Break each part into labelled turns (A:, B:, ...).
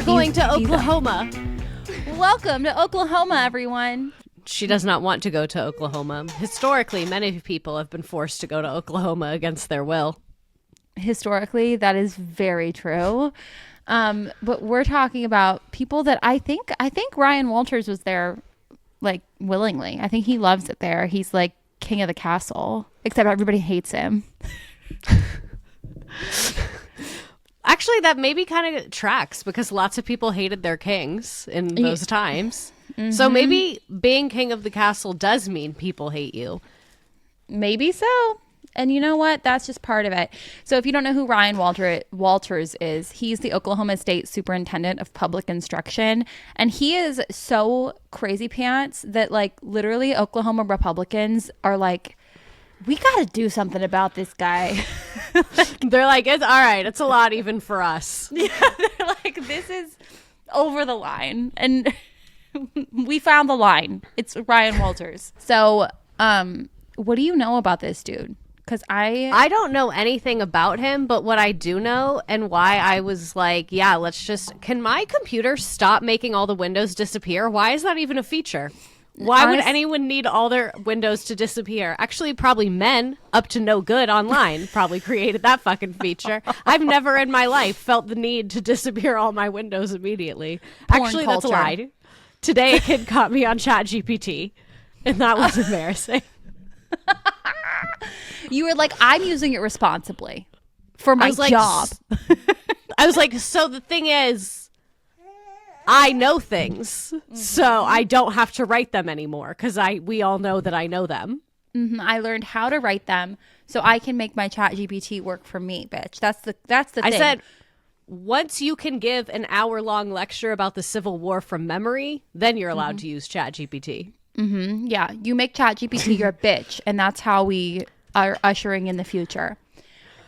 A: going to Oklahoma.
B: Welcome to Oklahoma, everyone.
A: She does not want to go to Oklahoma. Historically, many people have been forced to go to Oklahoma against their will.
B: Historically, that is very true. But we're talking about people that I think Ryan Walters was there, like, willingly. I think he loves it there. He's like king of the castle, except everybody hates him.
A: Actually, that maybe kind of tracks because lots of people hated their kings in those times. Mm-hmm. So maybe being king of the castle does mean people hate you.
B: Maybe so. And you know what? That's just part of it. So if you don't know who Ryan Walters is, he's the Oklahoma State Superintendent of Public Instruction. And he is so crazy pants that, like, literally Oklahoma Republicans are like, we got to do something about this guy.
A: They're like, it's all right. It's a lot even for us.
B: Yeah, they're like, this is over the line. And we found the line. It's Ryan Walters. So what do you know about this dude? Because
A: I don't know anything about him, but what I do know and why I was like, yeah, can my computer stop making all the windows disappear? Why is that even a feature? Why would anyone need all their windows to disappear? Actually, probably men up to no good online probably created that fucking feature. I've never in my life felt the need to disappear all my windows immediately. Actually, that's a lie. Today, a kid caught me on ChatGPT, and that was embarrassing.
B: You were like, I'm using it responsibly for my job.
A: I was like, so the thing is, I know things, so I don't have to write them anymore because we all know that I know them.
B: Mm-hmm. I learned how to write them so I can make my ChatGPT work for me, bitch. That's the thing.
A: I said, once you can give an hour-long lecture about the Civil War from memory, then you're allowed to use ChatGPT.
B: Mm-hmm. Yeah, you make ChatGPT your bitch, and that's how we are ushering in the future.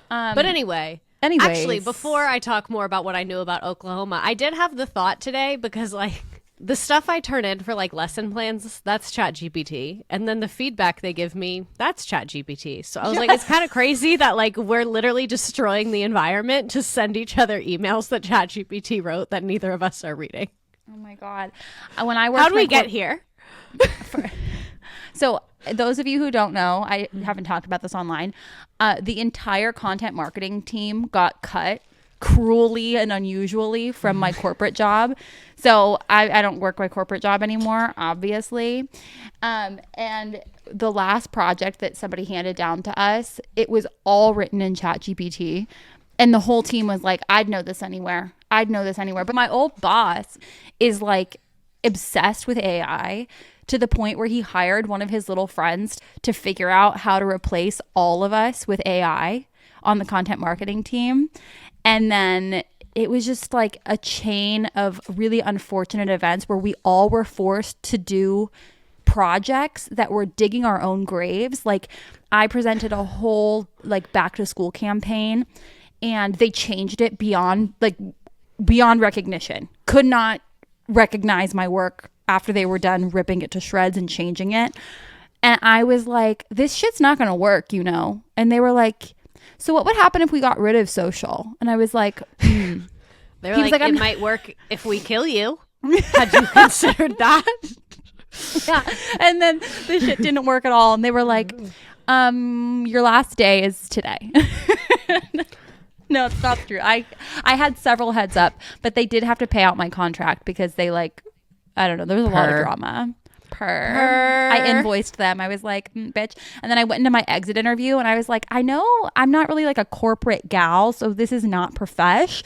A: But anyways. Actually, before I talk more about what I knew about Oklahoma, I did have the thought today because, like, the stuff I turn in for, like, lesson plans, that's ChatGPT. And then the feedback they give me, that's ChatGPT. So I was like, it's kind of crazy that, like, we're literally destroying the environment to send each other emails that ChatGPT wrote that neither of us are reading.
B: Oh, my God. When I worked
A: How did we get here?
B: So those of you who don't know, I haven't talked about this online. The entire content marketing team got cut cruelly and unusually from my corporate job. So I don't work my corporate job anymore, obviously. And the last project that somebody handed down to us, it was all written in ChatGPT. And the whole team was like, I'd know this anywhere. But my old boss is like obsessed with AI to the point where he hired one of his little friends to figure out how to replace all of us with AI on the content marketing team. And then it was just like a chain of really unfortunate events where we all were forced to do projects that were digging our own graves. Like, I presented a whole like back to school campaign and they changed it beyond recognition. Could not recognize my work after they were done ripping it to shreds and changing it. And I was like, this shit's not going to work, you know? And they were like, so what would happen if we got rid of social? And I was like,
A: They were like, it might work if we kill you. Had you considered that?
B: Yeah. And then the shit didn't work at all. And they were like, your last day is today. No, it's not true. I had several heads up, but they did have to pay out my contract because they like, I don't know, there was a lot of drama. I invoiced them. I was like, bitch. And then I went into my exit interview and I was like, I know I'm not really like a corporate gal, so this is not profesh,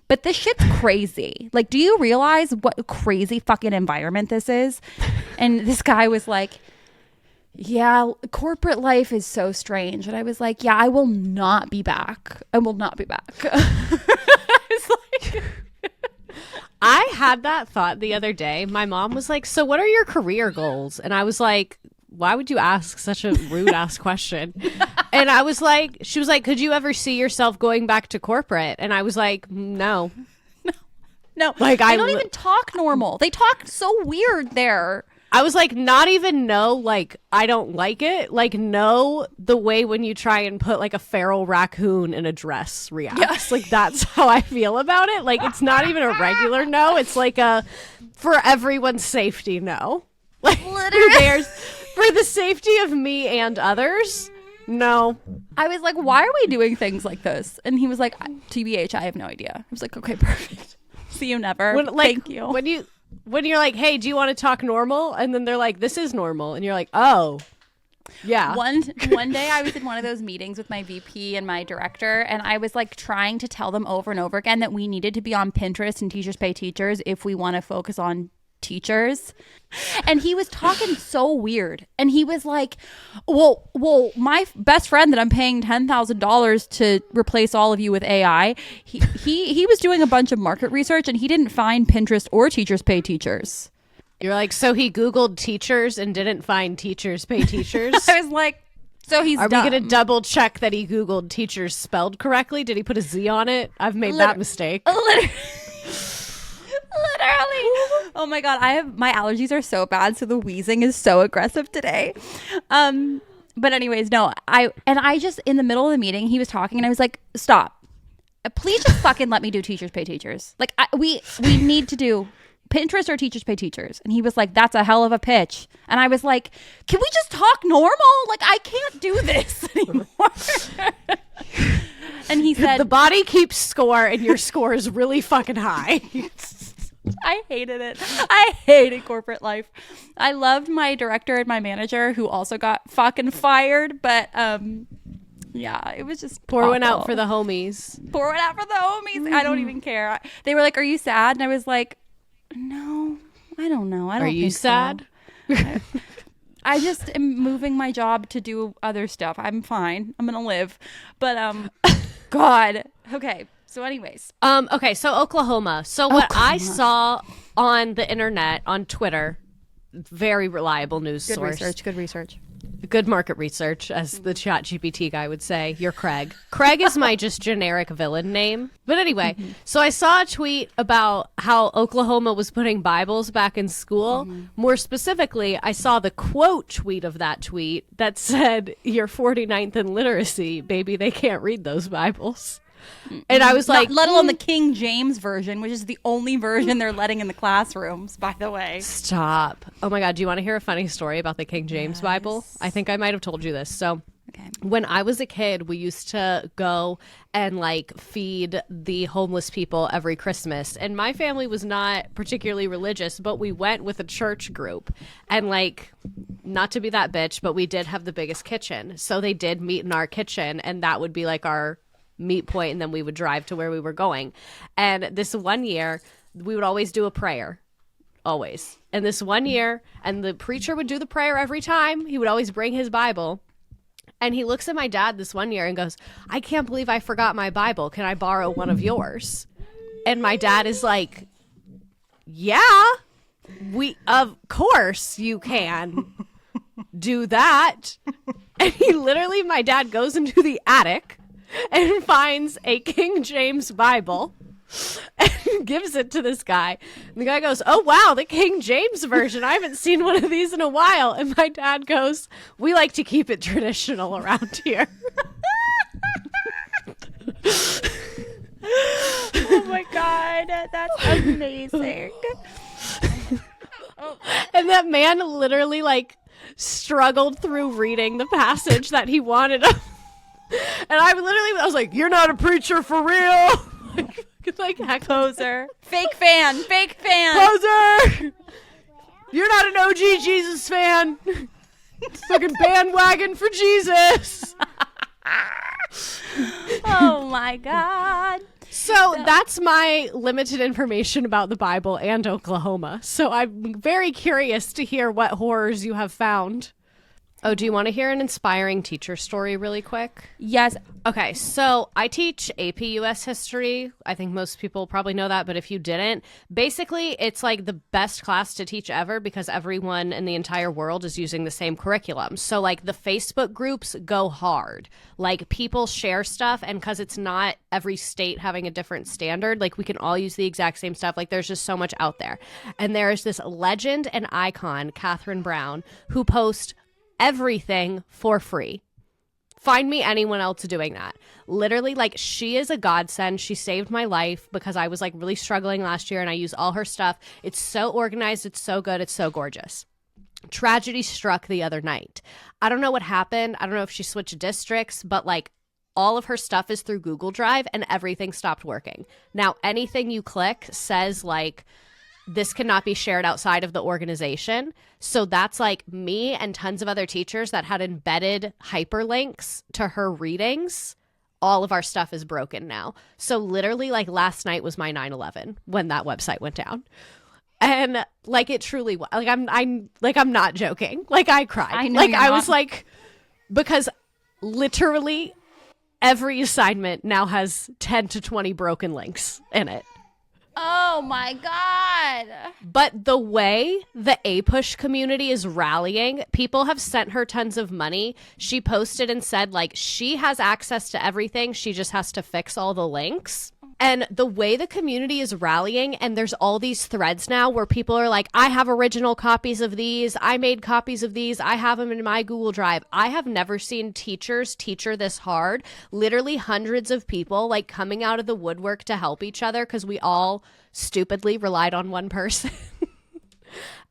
B: but this shit's crazy. Like, do you realize what a crazy fucking environment this is? And this guy was like, yeah, corporate life is so strange. And I was like, yeah, I will not be back. I was like...
A: I had that thought the other day. My mom was like, so what are your career goals? And I was like, why would you ask such a rude ass question? And I was like, she was like, could you ever see yourself going back to corporate? And I was like, no.
B: Like, they don't even talk normal. They talk so weird there.
A: I was like, not even no, like, I don't like it. Like, no, the way when you try and put like a feral raccoon in a dress reacts. Yeah. Like, that's how I feel about it. Like, it's not even a regular no. It's like a for everyone's safety no. Like, there's for the safety of me and others. No.
B: I was like, why are we doing things like this? And he was like, TBH, I have no idea. I was like, okay, perfect. See you never. Thank you.
A: When you're like, hey, do you want to talk normal? And then they're like, this is normal. And you're like, oh, yeah.
B: One day I was in one of those meetings with my VP and my director, and I was like trying to tell them over and over again that we needed to be on Pinterest and Teachers Pay Teachers if we want to focus on teachers. And he was talking so weird. And he was like, well, my best friend that I'm paying $10,000 to replace all of you with AI, he was doing a bunch of market research and he didn't find Pinterest or Teachers Pay Teachers.
A: You're like, so he Googled teachers and didn't find Teachers Pay Teachers?
B: I was like, so he's
A: Are
B: dumb.
A: we going to double check that he Googled teachers spelled correctly? Did he put a Z on it? I've made that mistake.
B: Literally. Oh my God. My allergies are so bad. So the wheezing is so aggressive today. But anyways, no, I just, in the middle of the meeting, he was talking and I was like, stop. Please just fucking let me do Teachers Pay Teachers. Like we need to do Pinterest or Teachers Pay Teachers. And he was like, that's a hell of a pitch. And I was like, can we just talk normal? Like, I can't do this anymore. And he said,
A: the body keeps score and your score is really fucking high.
B: I hated it. I hated corporate life. I loved my director and my manager who also got fucking fired. But yeah, it was just
A: Pour
B: awful.
A: one out for the homies.
B: Pour one out for the homies. I don't even care. They were like, are you sad? And I was like, no, I don't know. I don't.
A: Are you sad?
B: So. I just am moving my job to do other stuff. I'm fine. I'm gonna live. But God. Okay. So anyways.
A: Okay, so Oklahoma. So what I saw on the internet, on Twitter, very reliable news source.
B: Good research.
A: Good market research, as the ChatGPT guy would say. You're Craig. Craig is my just generic villain name. But anyway, so I saw a tweet about how Oklahoma was putting Bibles back in school. More specifically, I saw the quote tweet of that tweet that said, you're 49th in literacy, baby, they can't read those Bibles. And I was like,
B: let alone the King James version, which is the only version they're letting in the classrooms, by the way.
A: Stop. Oh my God. Do you want to hear a funny story about the King James Bible? I think I might have told you this. So when I was a kid, we used to go and like feed the homeless people every Christmas. And my family was not particularly religious, but we went with a church group. And like, not to be that bitch, but we did have the biggest kitchen. So they did meet in our kitchen, and that would be like our meet point, and then we would drive to where we were going. And this one year we would always do a prayer, always. And this one year, and the preacher would do the prayer every time. He would always bring his Bible, and he looks at my dad this one year and goes, I can't believe I forgot my Bible. Can I borrow one of yours? And my dad is like, yeah, of course you can do that. And my dad goes into the attic and finds a King James Bible and gives it to this guy. And the guy goes, oh, wow, the King James version. I haven't seen one of these in a while. And my dad goes, we like to keep it traditional around here.
B: Oh, my God. That's amazing.
A: And that man literally, like, struggled through reading the passage that he wanted. And I was like, you're not a preacher for real. like heck
B: poser. Fake fan.
A: Poser. You're not an OG Jesus fan. Fucking bandwagon for Jesus.
B: Oh my God.
A: So that's my limited information about the Bible and Oklahoma. So I'm very curious to hear what horrors you have found. Oh, do you want to hear an inspiring teacher story really quick?
B: Yes.
A: Okay, so I teach AP US history. I think most people probably know that, but if you didn't, basically it's like the best class to teach ever because everyone in the entire world is using the same curriculum. So like the Facebook groups go hard. Like people share stuff, and because it's not every state having a different standard, like we can all use the exact same stuff. Like there's just so much out there. And there is this legend and icon, Catherine Brown, who posts everything for free. Find me anyone else doing that. Literally, like, she is a godsend. She saved my life because I was like really struggling last year, and I use all her stuff. It's so organized. It's so good. It's so gorgeous. Tragedy struck the other night. I don't know what happened. I don't know if she switched districts, but like all of her stuff is through Google Drive and everything stopped working. Now, anything you click says like, this cannot be shared outside of the organization. So that's like me and tons of other teachers that had embedded hyperlinks to her readings. All of our stuff is broken now. So literally like last night was my 9/11 when that website went down. And like it truly was. Like I'm not joking. Like I cried.
B: I know
A: like
B: you're
A: I
B: not.
A: was like, because literally every assignment now has 10 to 20 broken links in it.
B: Oh my God.
A: But the way the APUSH community is rallying, people have sent her tons of money. She posted and said, like, she has access to everything. She just has to fix all the links. And the way the community is rallying, and there's all these threads now where people are like, I have original copies of these. I made copies of these. I have them in my Google Drive. I have never seen teachers teacher this hard. Literally hundreds of people like coming out of the woodwork to help each other because we all stupidly relied on one person.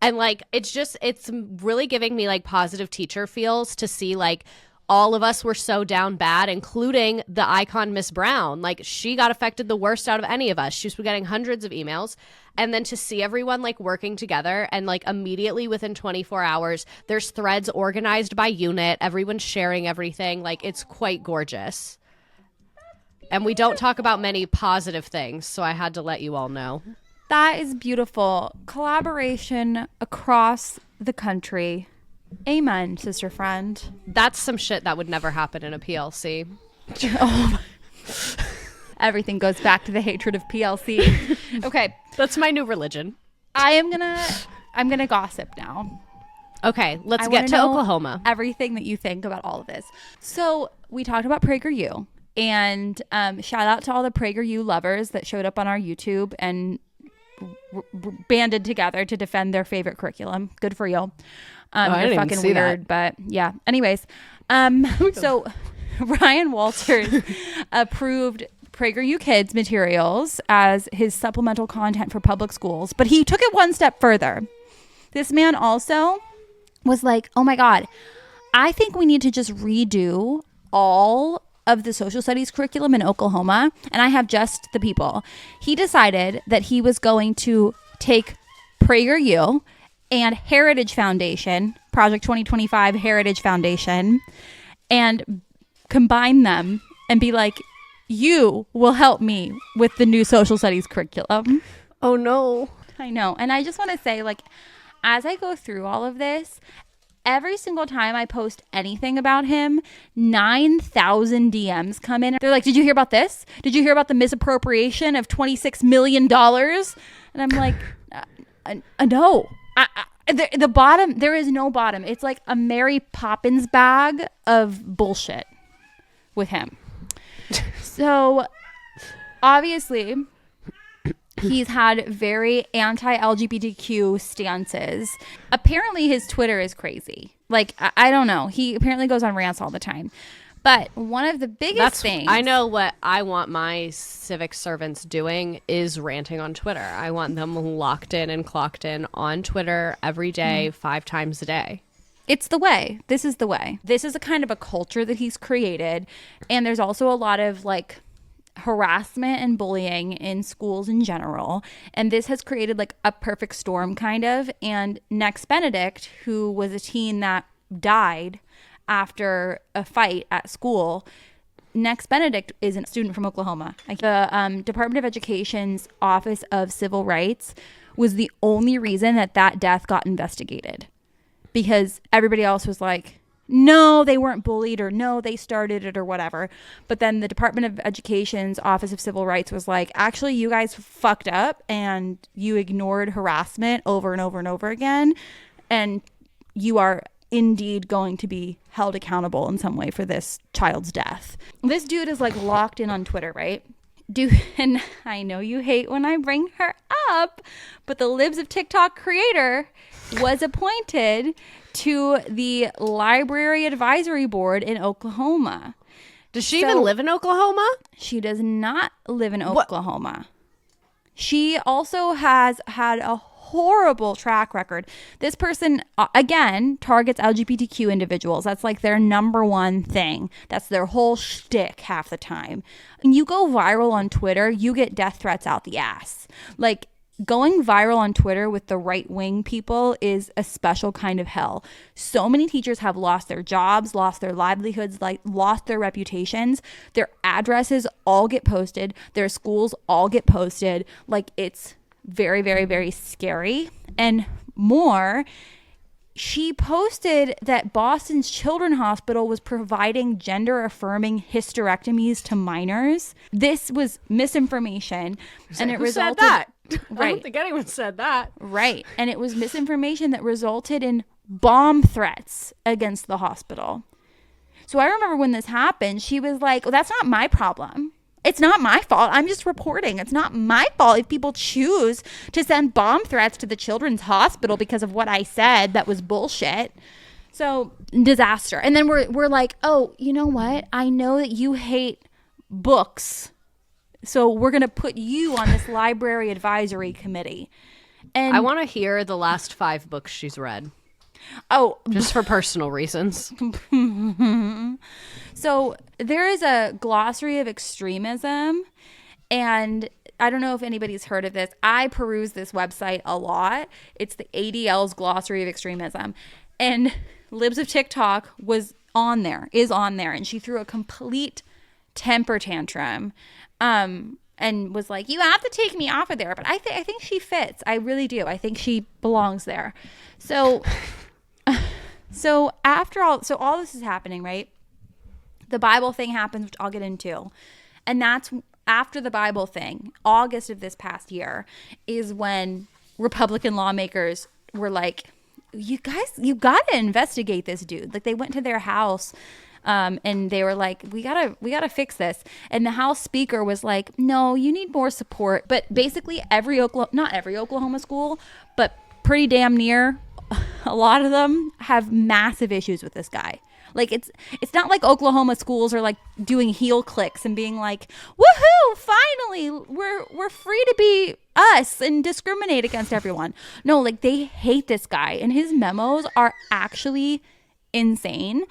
A: And like, it's really giving me like positive teacher feels to see like, all of us were so down bad, including the icon Miss Brown. Like she got affected the worst out of any of us. She's getting hundreds of emails. And then to see everyone like working together and like immediately within 24 hours, there's threads organized by unit. Everyone's sharing everything. Like it's quite gorgeous. And we don't talk about many positive things. So I had to let you all know.
B: That is beautiful. Collaboration across the country. Amen, sister friend.
A: That's some shit that would never happen in a PLC.
B: Oh, everything goes back to the hatred of PLC. Okay,
A: that's my new religion.
B: I'm gonna gossip now.
A: Okay, let's get to Oklahoma.
B: Everything that you think about all of this. So we talked about PragerU, and shout out to all the PragerU lovers that showed up on our YouTube and banded together to defend their favorite curriculum. Good for you. You're fucking weird, but yeah. Anyways, so Ryan Walters approved PragerU Kids materials as his supplemental content for public schools, but he took it one step further. This man also was like, oh my God, I think we need to just redo all of the social studies curriculum in Oklahoma, and I have just the people. He decided that he was going to take PragerU and Heritage Foundation, Project 2025 Heritage Foundation, and combine them and be like, you will help me with the new social studies curriculum.
A: Oh no.
B: I know. And I just want to say, like, as I go through all of this, every single time I post anything about him, 9,000 DMs come in. They're like, did you hear about this? Did you hear about the misappropriation of $26 million? And I'm like, no. The bottom, there is no bottom. It's like a Mary Poppins bag of bullshit with him. So obviously he's had very anti-LGBTQ stances. Apparently his Twitter is crazy. Like, I don't know. He apparently goes on rants all the time. But one of the biggest things...
A: I know what I want my civic servants doing is ranting on Twitter. I want them locked in and clocked in on Twitter every day, 5 times a day.
B: It's the way. This is the way. This is a kind of a culture that he's created. And there's also a lot of like harassment and bullying in schools in general. And this has created like a perfect storm kind of. And Next Benedict, who was a teen that died after a fight at school, Next Benedict is a student from Oklahoma. The Department of Education's Office of Civil Rights was the only reason that death got investigated, because everybody else was like, no, they weren't bullied, or no, they started it, or whatever. But then the Department of Education's Office of Civil Rights was like, actually, you guys fucked up and you ignored harassment over and over and over again. And you are indeed going to be held accountable in some way for this child's death. This dude is like locked in on Twitter, right? Dude, and I know you hate when I bring her up, but the Libs of TikTok creator was appointed to the Library Advisory Board in Oklahoma.
A: Does she even live in Oklahoma?
B: She does not live in Oklahoma. She also has had a horrible track record. This person, again, targets LGBTQ individuals. That's like their number one thing. That's their whole shtick half the time. And you go viral on Twitter, you get death threats out the ass. Like, going viral on Twitter with the right-wing people is a special kind of hell. So many teachers have lost their jobs, lost their livelihoods, like lost their reputations. Their addresses all get posted. Their schools all get posted. Like, it's very, very, very scary. And more, she posted that Boston's Children's Hospital was providing gender-affirming hysterectomies to minors. This was misinformation. And it resulted...
A: Who said that?
B: Right.
A: I don't think anyone said that.
B: Right. And it was misinformation that resulted in bomb threats against the hospital. So I remember when this happened, she was like, well, that's not my problem. It's not my fault. I'm just reporting. It's not my fault if people choose to send bomb threats to the children's hospital because of what I said that was bullshit. So, disaster. And then we're like, oh, you know what? I know that you hate books. So we're going to put you on this library advisory committee. And
A: I want to hear the last 5 books she's read.
B: Oh,
A: just for personal reasons.
B: So there is a glossary of extremism, and I don't know if anybody's heard of this. I peruse this website a lot. It's the ADL's glossary of extremism, and Libs of TikTok is on there, and she threw a complete temper tantrum. And was like, you have to take me off of there. But I think she fits. I really do. I think she belongs there. So all this is happening, right? The Bible thing happens, which I'll get into. And that's after the Bible thing, August of this past year, is when Republican lawmakers were like, you guys, you got to investigate this dude. Like, they went to their house and they were like, we gotta fix this. And the House Speaker was like, no, you need more support. But basically not every Oklahoma school, but pretty damn near a lot of them have massive issues with this guy. Like, it's not like Oklahoma schools are like doing heel clicks and being like, woohoo, finally we're free to be us and discriminate against everyone. No, like, they hate this guy, and his memos are actually insane.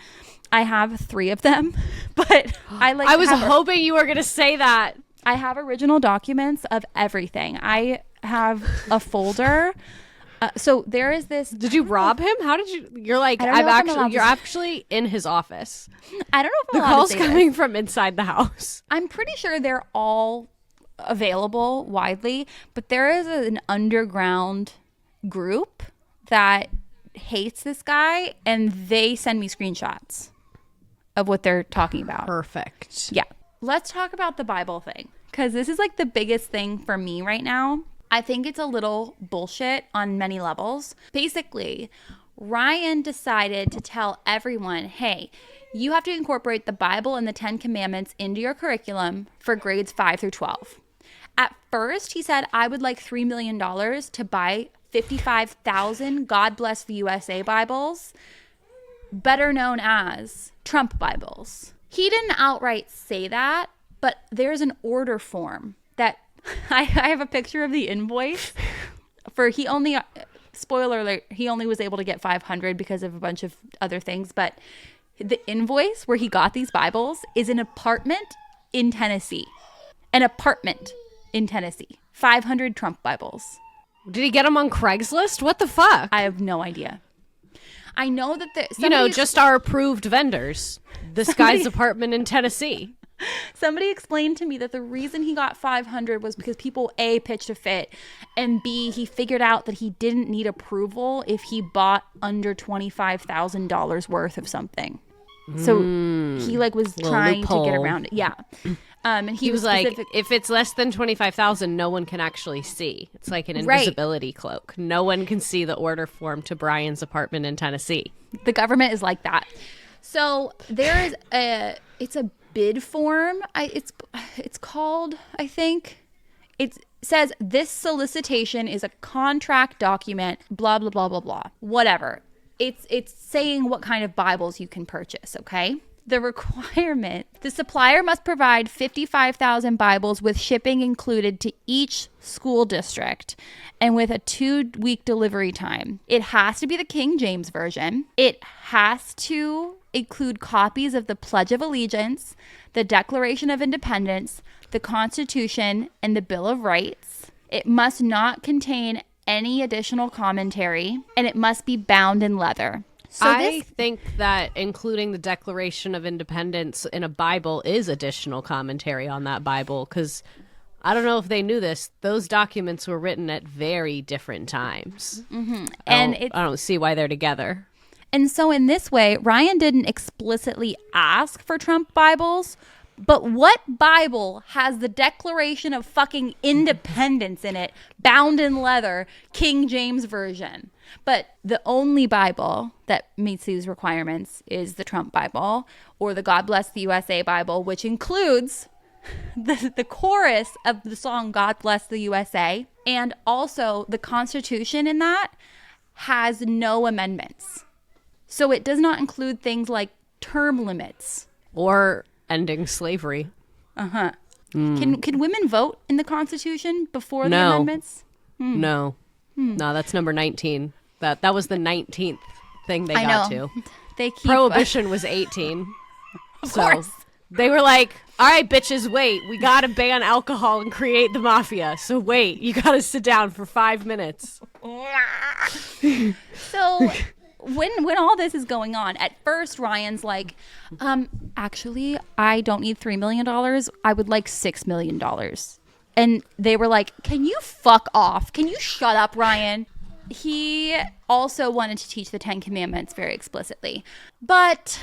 B: I have 3 of them, but I was
A: hoping you were going to say that.
B: I have original documents of everything. I have a folder. So there is this.
A: Did you rob him? How did you? You're like, you're actually in his office.
B: I don't know if
A: the call's coming from inside the house.
B: I'm pretty sure they're all available widely, but there is an underground group that hates this guy, and they send me screenshots of what they're talking about.
A: Perfect.
B: Yeah. Let's talk about the Bible thing, because this is like the biggest thing for me right now. I think it's a little bullshit on many levels. Basically, Ryan decided to tell everyone, hey, you have to incorporate the Bible and the 10 Commandments into your curriculum for grades 5 through 12. At first, he said, I would like $3 million to buy 55,000 God Bless the USA Bibles, better known as Trump Bibles. He didn't outright say that, but there's an order form that I have a picture of the invoice for. He only, spoiler alert, he only was able to get 500 because of a bunch of other things, but the invoice where he got these Bibles is an apartment in Tennessee. 500 Trump Bibles.
A: Did he get them on Craigslist? What the fuck?
B: I have no idea. I know that
A: just our approved vendors. This guy's apartment in Tennessee.
B: Somebody explained to me that the reason he got 500 was because people A, pitched a fit, and B, he figured out that he didn't need approval if he bought under $25,000 worth of something. So he like was trying
A: loophole.
B: to get around it. Yeah. And
A: He was like, if it's less than 25,000, no one can actually see. It's like an
B: Right.
A: invisibility cloak. No one can see the order form to Brian's apartment in Tennessee.
B: the government is like that. So there is it's a bid form. It's called, I think. It says this solicitation is a contract document, blah, blah, blah, blah, blah. Whatever. It's saying what kind of Bibles you can purchase, okay? The requirement, the supplier must provide 55,000 Bibles with shipping included to each school district and with a 2-week delivery time. It has to be the King James Version. It has to include copies of the Pledge of Allegiance, the Declaration of Independence, the Constitution, and the Bill of Rights. It must not contain any additional commentary, and it must be bound in leather. So
A: I think that including the Declaration of Independence in a Bible is additional commentary on that Bible, because I don't know if they knew this. Those documents were written at very different times.
B: Mm-hmm.
A: I don't see why they're together.
B: And so in this way, Ryan didn't explicitly ask for Trump Bibles, but what Bible has the Declaration of fucking Independence in it, bound in leather, King James Version? But the only Bible that meets these requirements is the Trump Bible or the God Bless the USA Bible, which includes the chorus of the song God Bless the USA. And also the Constitution in that has no amendments. So it does not include things like term limits.
A: Or ending slavery.
B: Uh-huh. Can women vote in the Constitution before the
A: No.
B: amendments?
A: No. No, that's number 19. That was the 19th thing they
B: I
A: got
B: know.
A: to.
B: They keep
A: Prohibition was 18.
B: Of course.
A: They were like, all right, bitches, wait. We got to ban alcohol and create the mafia. So wait, you got to sit down for 5 minutes.
B: So when all this is going on, at first Ryan's like, actually, I don't need $3 million. I would like $6 million. And they were like, can you fuck off? Can you shut up, Ryan? He also wanted to teach the 10 Commandments very explicitly. But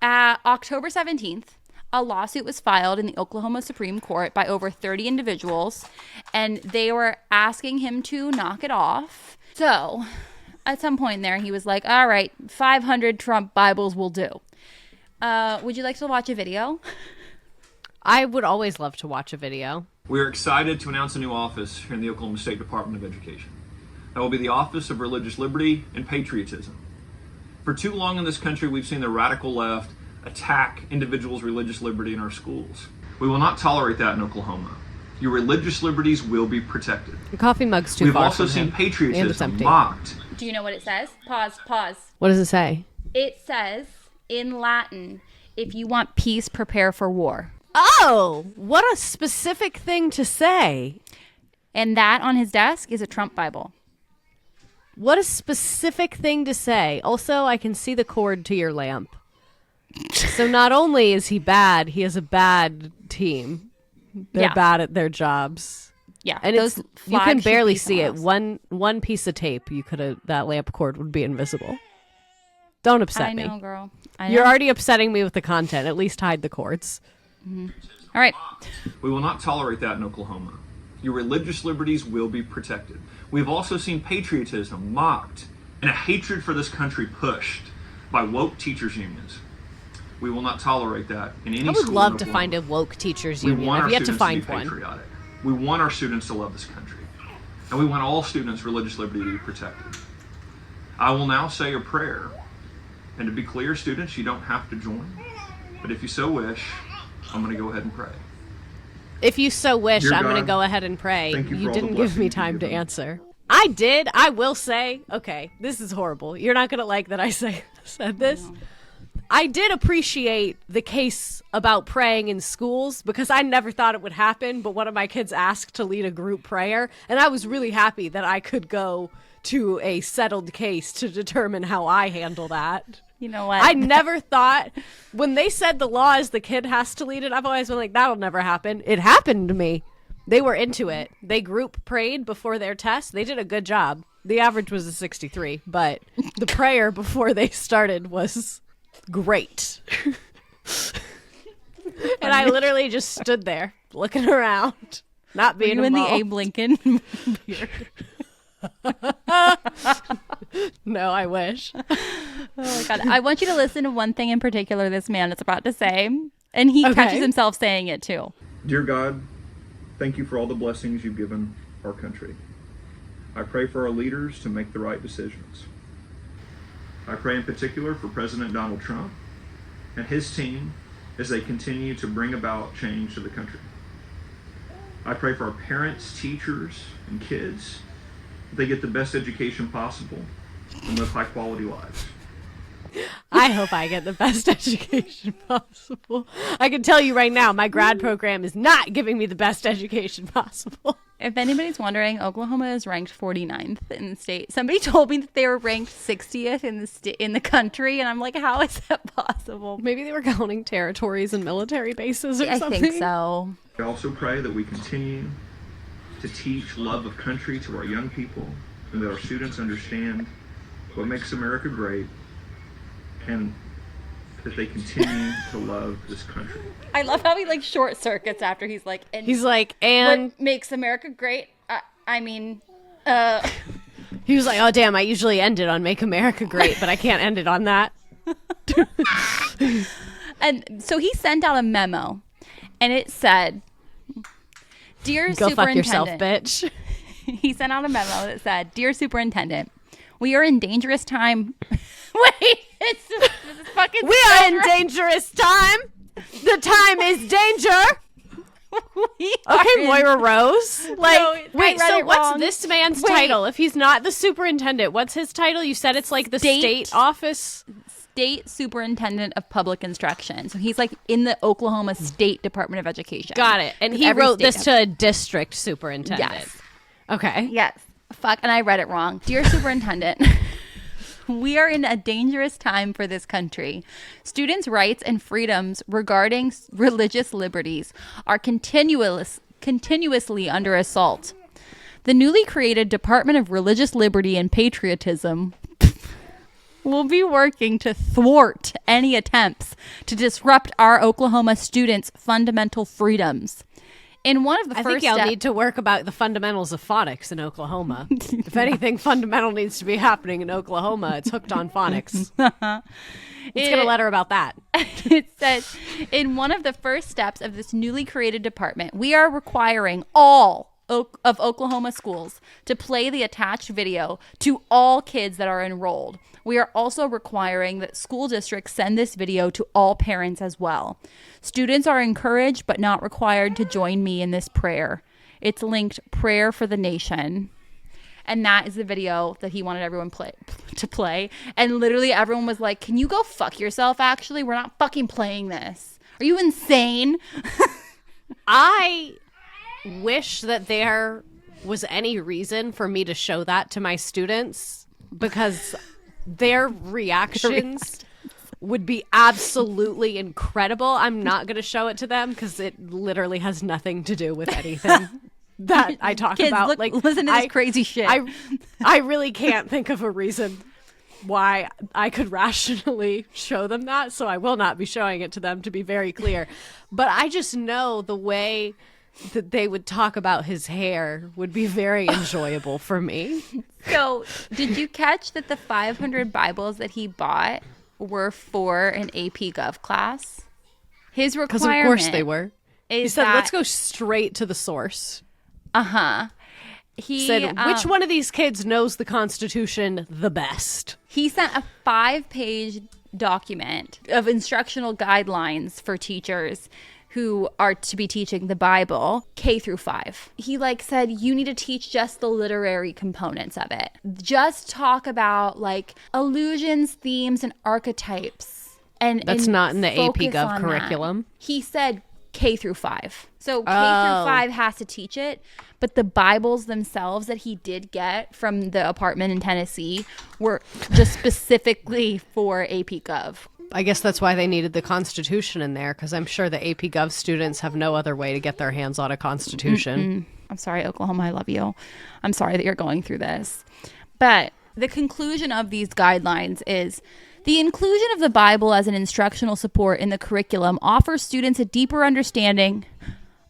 B: October 17th, a lawsuit was filed in the Oklahoma Supreme Court by over 30 individuals, and they were asking him to knock it off. So at some point there, he was like, all right, 500 Trump Bibles will do. Would you like to watch a video?
A: I would always love to watch a video.
C: We are excited to announce a new office here in the Oklahoma State Department of Education. That will be the Office of Religious Liberty and Patriotism. For too long in this country, we've seen the radical left attack individuals' religious liberty in our schools. We will not tolerate that in Oklahoma. Your religious liberties will be protected.
A: The coffee mug's too
C: We've
A: far
C: also
A: from
C: seen
A: him. And it's
C: patriotism
A: empty.
C: mocked.
B: Do you know what it says? Pause.
A: What does it say?
B: It says in Latin, if you want peace, prepare for war.
A: Oh, what a specific thing to say.
B: And that on his desk is a Trump Bible.
A: What a specific thing to say. Also, I can see the cord to your lamp. So not only is he bad, he has a bad team. They're
B: Yeah.
A: bad at their jobs.
B: Yeah,
A: And
B: those
A: it's you can
B: flags should
A: barely
B: be
A: see it.
B: somewhere else.
A: One piece of tape, that lamp cord would be invisible. Don't upset
B: I
A: me.
B: know, girl. I know.
A: You're already upsetting me with the content. At least hide the cords.
B: All right.
C: We will not tolerate that in Oklahoma. Your religious liberties will be protected. We've also seen patriotism mocked and a hatred for this country pushed by woke teachers unions. We will not tolerate that in any
A: I
C: school
A: would
C: in
A: love to
C: Oklahoma.
A: find a woke teachers
C: We
A: union.
C: want
A: I've
C: our
A: yet to
C: students
A: find
C: be
A: one.
C: patriotic. We want our students to love this country. And we want all students' religious liberty to be protected. I will now say a prayer. And to be clear, students, you don't have to join. But if you so wish, I'm going to go ahead and pray.
A: If you so wish,
C: Dear
A: I'm going to
C: God,
A: go ahead and pray.
C: thank you for
A: You
C: all the
A: didn't give me
C: blessings
A: time
C: you've
A: to
C: given.
A: answer. I did. I will say, okay, this is horrible. You're not going to like that I said this. I did appreciate the case about praying in schools because I never thought it would happen, but one of my kids asked to lead a group prayer, and I was really happy that I could go to a settled case to determine how I handle that.
B: You know what?
A: I never thought When they said the law is the kid has to lead it, I've always been like, that'll never happen. It happened to me. They were into it. They group prayed before their test. They did a good job. The average was a 63, but the prayer before they started was great. And I literally just stood there looking around, not being
B: in
A: involved.
B: the Abe Lincoln
A: No, I wish.
B: Oh my God. I want you to listen to one thing in particular this man is about to say, and he catches himself saying it too.
C: Dear God, thank you for all the blessings you've given our country. I pray for our leaders to make the right decisions. I pray in particular for President Donald Trump and his team as they continue to bring about change to the country. I pray for our parents, teachers, and kids that they get the best education possible and live high-quality lives.
A: I hope I get the best education possible. I can tell you right now, my grad program is not giving me the best education possible.
B: If anybody's wondering, Oklahoma is ranked 49th in the state. Somebody told me that they were ranked 60th in the country, and I'm like, how is that possible?
A: Maybe they were counting territories and military bases or something.
B: I think so.
C: I also pray that we continue to teach love of country to our young people and that our students understand what makes America great and that they continue to love this country.
B: I love how he like short circuits after he's like, and what makes America great?
A: He was like, oh damn, I usually end it on Make America Great, but I can't end it on that.
B: And so he sent out a memo and it said, Dear
A: Go fuck yourself,
B: Superintendent.
A: bitch.
B: He sent out a memo that said, Dear Superintendent, we are in dangerous time. Wait, it's fucking.
A: We are in dangerous time. The time is danger. Okay, Moira Rose. Like,
B: No,
A: wait,
B: I read
A: so
B: it
A: what's
B: wrong.
A: this man's
B: Wait.
A: title? If he's not the superintendent, what's his title? You said it's like the state office.
B: State Superintendent of Public Instruction. So he's like in the Oklahoma State Department of Education.
A: Got it. And he
B: Every
A: wrote
B: state
A: this
B: has-
A: to a district superintendent.
B: Yes.
A: Okay.
B: Yes. Fuck, and I read it wrong. Dear Superintendent, we are in a dangerous time for this country. Students' rights and freedoms regarding religious liberties are continuously under assault. The newly created Department of Religious Liberty and Patriotism will be working to thwart any attempts to disrupt our Oklahoma students' fundamental freedoms. In one of the
A: I
B: first
A: think y'all
B: step-
A: need to work about the fundamentals of phonics in Oklahoma. If anything fundamental needs to be happening in Oklahoma, it's hooked on phonics. It's going to let her about that.
B: It says, in one of the first steps of this newly created department, we are requiring all of Oklahoma schools to play the attached video to all kids that are enrolled. We are also requiring that school districts send this video to all parents as well. Students are encouraged but not required to join me in this prayer. It's linked Prayer for the Nation. And that is the video that he wanted everyone to play. And literally everyone was like, can you go fuck yourself, actually? We're not fucking playing this. Are you insane?
A: I wish that there was any reason for me to show that to my students because their reactions would be absolutely incredible. I'm not going to show it to them because it literally has nothing to do with anything that I talk
B: Kids,
A: about.
B: look,
A: Like,
B: listen to this crazy shit.
A: I really can't think of a reason why I could rationally show them that, so I will not be showing it to them, to be very clear. But I just know the way that they would talk about his hair would be very enjoyable for me.
B: So, did you catch that the 500 Bibles that he bought were for an AP Gov class? His requirement.
A: Because of course they were. He said,
B: that-
A: let's go straight to the source.
B: Uh-huh. He
A: Said, which one of these kids knows the Constitution the best?
B: He sent a 5-page document of instructional guidelines for teachers who are to be teaching the Bible K through 5. He said, you need to teach just the literary components of it. Just talk about allusions, themes, and archetypes. And
A: That's not in the AP
B: focus
A: Gov
B: on
A: curriculum.
B: that. He said K through 5. So K through 5 has to teach it, but the Bibles themselves that he did get from the apartment in Tennessee were just specifically for AP Gov.
A: I guess that's why they needed the Constitution in there, because I'm sure the AP Gov students have no other way to get their hands on a Constitution.
B: I'm sorry, Oklahoma, I love you. I'm sorry that you're going through this. But the conclusion of these guidelines is the inclusion of the Bible as an instructional support in the curriculum offers students a deeper understanding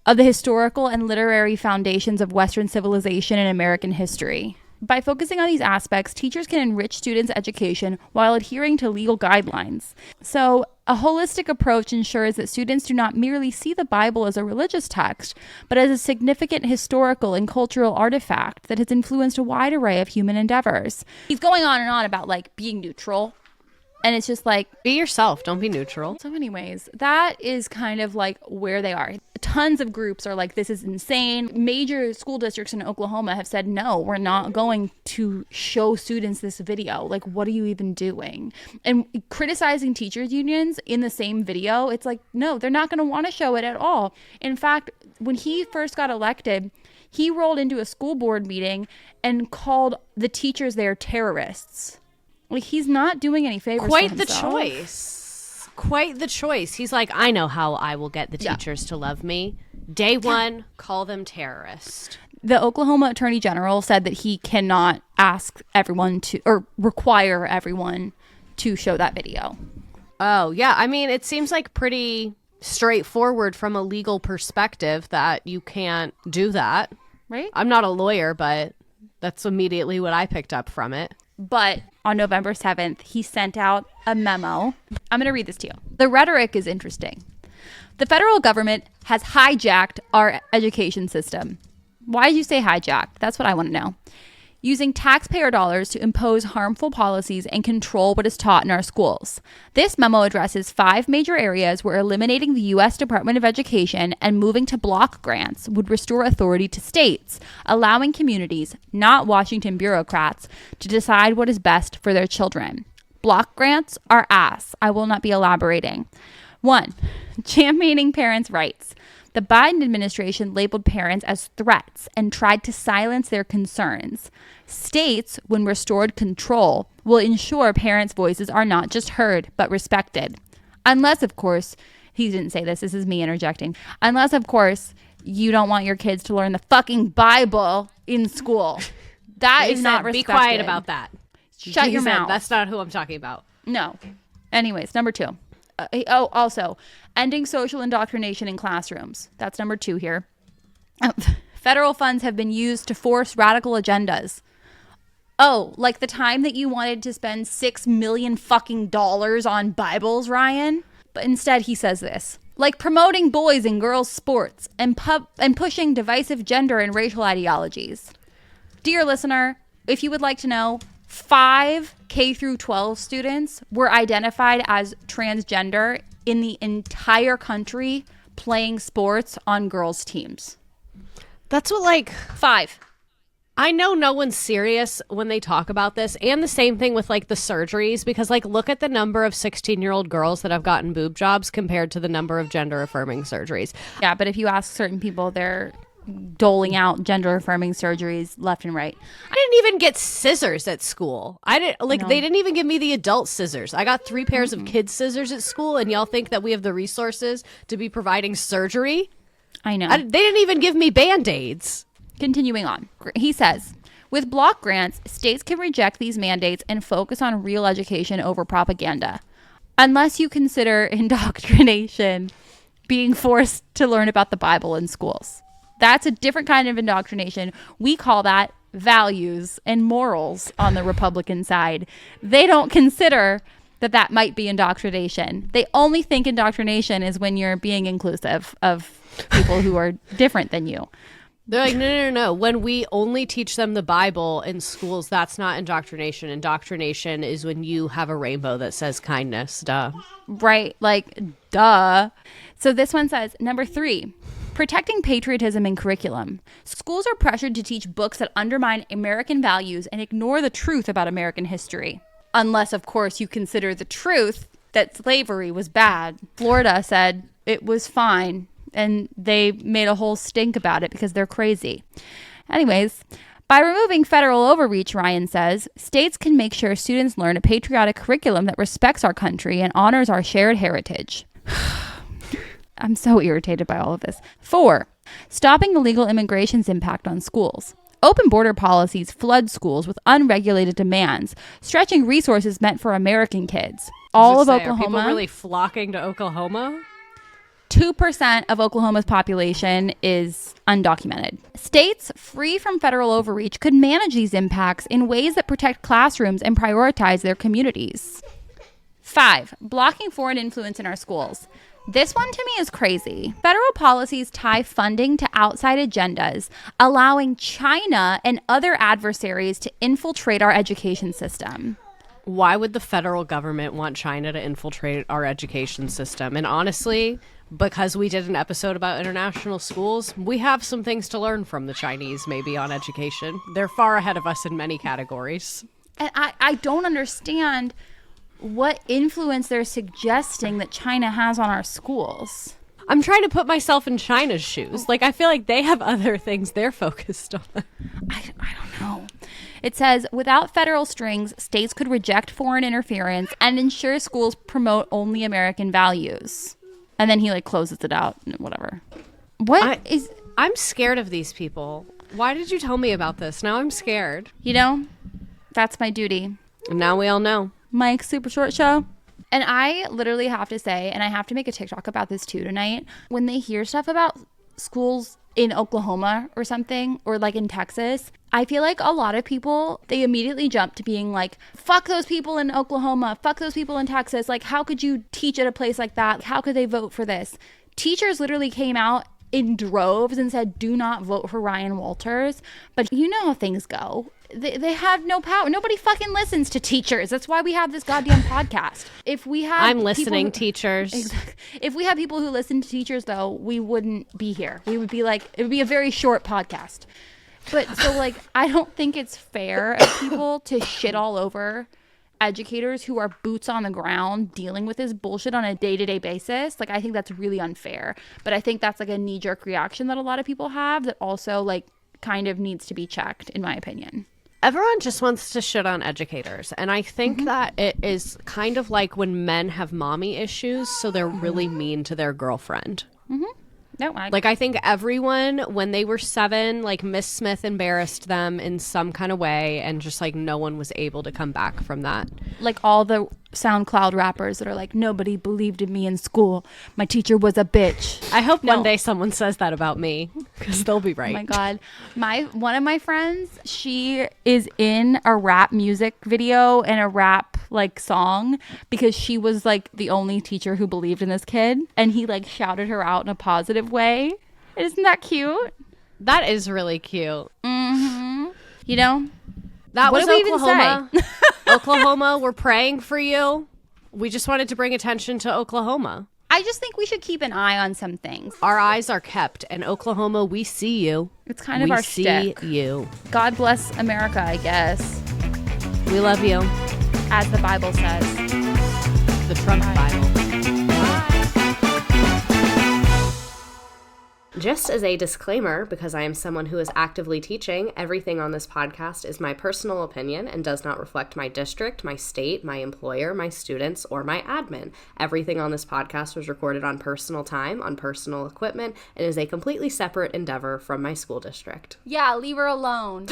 B: of the historical and literary foundations of Western civilization and American history. By focusing on these aspects, teachers can enrich students' education while adhering to legal guidelines. So, a holistic approach ensures that students do not merely see the Bible as a religious text, but as a significant historical and cultural artifact that has influenced a wide array of human endeavors. He's going on and on about like being neutral. And it's just like,
A: Be yourself. Don't be neutral.
B: so anyways, that is kind of like where they are. Tons of groups are like, this is insane. Major school districts in Oklahoma have said, no, we're not going to show students this video. Like, what are you even doing? And criticizing teachers unions in the same video, it's like, no, they're not going to want to show it at all. In fact, when he first got elected, he rolled into a school board meeting and called the teachers there terrorists. Like, he's not doing any favors
A: Quite
B: for
A: the
B: himself.
A: choice. Quite the choice. He's like, I know how I will get the teachers to love me. Day one, call them terrorist.
B: The Oklahoma Attorney General said that he cannot ask everyone to, or require everyone to show that video.
A: Oh, yeah. I mean, it seems like pretty straightforward from a legal perspective that you can't do that.
B: Right?
A: I'm not a lawyer, but that's immediately what I picked up from it.
B: But on November 7th, he sent out a memo. I'm going to read this to you. The rhetoric is interesting. The federal government has hijacked our education system. Why did you say hijacked? That's what I want to know. Using taxpayer dollars to impose harmful policies and control what is taught in our schools. This memo addresses 5 major areas where eliminating the U.S. Department of Education and moving to block grants would restore authority to states, allowing communities, not Washington bureaucrats, to decide what is best for their children. Block grants are ass. I will not be elaborating. 1. Championing parents' rights. The Biden administration labeled parents as threats and tried to silence their concerns. States, when restored control, will ensure parents' voices are not just heard, but respected. Unless, of course, he didn't say this is me interjecting. Unless, of course, you don't want your kids to learn the fucking Bible in school. That is not respected.
A: Be quiet about that.
B: Shut your
A: He said,
B: mouth.
A: That's not who I'm talking about.
B: No. Anyways, number 2. Also, ending social indoctrination in classrooms. That's number 2 here. Federal funds have been used to force radical agendas. Oh, like the time that you wanted to spend $6 million fucking dollars on Bibles, Ryan? But instead he says this. Like promoting boys and girls sports and pushing divisive gender and racial ideologies. Dear listener, if you would like to know, 5 K through 12 students were identified as transgender in the entire country playing sports on girls' teams.
A: That's what, like,
B: 5.
A: I know no one's serious when they talk about this, and the same thing with like the surgeries, because like look at the number of 16-year-old girls that have gotten boob jobs compared to the number of gender affirming surgeries.
B: Yeah, but if you ask certain people, they're doling out gender affirming surgeries left and right.
A: I didn't even get scissors at school. I didn't like They didn't even give me the adult scissors. I got 3 pairs of kids scissors at school, and y'all think that we have the resources to be providing surgery?
B: I know.
A: They didn't even give me Band-Aids.
B: Continuing on, he says, with block grants, states can reject these mandates and focus on real education over propaganda. Unless you consider indoctrination being forced to learn about the Bible in schools. That's a different kind of indoctrination. We call that values and morals on the Republican side. They don't consider that might be indoctrination. They only think indoctrination is when you're being inclusive of people who are different than you.
A: They're like, no. When we only teach them the Bible in schools, that's not indoctrination. Indoctrination is when you have a rainbow that says kindness. Duh.
B: Right. Like, duh. So this one says, number 3, protecting patriotism in curriculum. Schools are pressured to teach books that undermine American values and ignore the truth about American history. Unless, of course, you consider the truth that slavery was bad. Florida said it was fine. And they made a whole stink about it because they're crazy. Anyways, By removing federal overreach, Ryan says, states can make sure students learn a patriotic curriculum that respects our country and honors our shared heritage. I'm so irritated by all of this. 4, stopping illegal immigration's impact on schools. Open border policies flood schools with unregulated demands, stretching resources meant for American kids. All of Oklahoma.
A: Are people really flocking to Oklahoma?
B: 2% of Oklahoma's population is undocumented. States free from federal overreach could manage these impacts in ways that protect classrooms and prioritize their communities. 5, blocking foreign influence in our schools. This one to me is crazy. Federal policies tie funding to outside agendas, allowing China and other adversaries to infiltrate our education system.
A: Why would the federal government want China to infiltrate our education system? And honestly, because we did an episode about international schools, we have some things to learn from the Chinese maybe on education. They're far ahead of us in many categories.
B: And I don't understand what influence they're suggesting that China has on our schools.
A: I'm trying to put myself in China's shoes. Like, I feel like they have other things they're focused on.
B: I don't know. It says, without federal strings, states could reject foreign interference and ensure schools promote only American values. And then he like closes it out and whatever.
A: I'm scared of these people. Why did you tell me about this? Now I'm scared.
B: You know, that's my duty.
A: And now we all know.
B: Mike's super short show. And I literally have to say, and I have to make a TikTok about this too tonight, when they hear stuff about schools in Oklahoma or something, or like in Texas, I feel like a lot of people, they immediately jump to being like, fuck those people in Oklahoma, fuck those people in Texas. Like, how could you teach at a place like that? How could they vote for this? Teachers literally came out in droves and said, do not vote for Ryan Walters. But you know how things go. They have no power. Nobody fucking listens to teachers. That's why we have this goddamn podcast. If we had
A: I'm listening, teachers.
B: Exactly. If we had people who listen to teachers, though, we wouldn't be here. We would be like, it would be a very short podcast. But so like, I don't think it's fair of people to shit all over educators who are boots on the ground dealing with this bullshit on a day-to-day basis. Like, I think that's really unfair. But I think that's like a knee-jerk reaction that a lot of people have that also like kind of needs to be checked, in my opinion.
A: Everyone just wants to shit on educators. And I think that it is kind of like when men have mommy issues, so they're really mean to their girlfriend.
B: No,
A: I think everyone, when they were 7, like Miss Smith embarrassed them in some kind of way, and just like no one was able to come back from that.
B: Like all the SoundCloud rappers that are like, nobody believed in me in school. My teacher was a bitch.
A: I hope one day someone says that about me, because they'll be right.
B: Oh my God. One of my friends, she is in a rap music video and a rap like song because she was like the only teacher who believed in this kid, and he like shouted her out in a positive way. Isn't that cute?
A: That is really cute.
B: You know?
A: That
B: What
A: was
B: did we even
A: Oklahoma. Oklahoma, we're praying for you. We just wanted to bring attention to Oklahoma.
B: I just think we should keep an eye on some things.
A: Our eyes are kept, and Oklahoma, we see you.
B: It's kind of our shtick.
A: We see you.
B: God bless America, I guess.
A: We love you.
B: As the Bible says.
A: The Trump Bible. Just as a disclaimer, because I am someone who is actively teaching, everything on this podcast is my personal opinion and does not reflect my district, my state, my employer, my students, or my admin. Everything on this podcast was recorded on personal time, on personal equipment, and is a completely separate endeavor from my school district.
B: Yeah, leave her alone.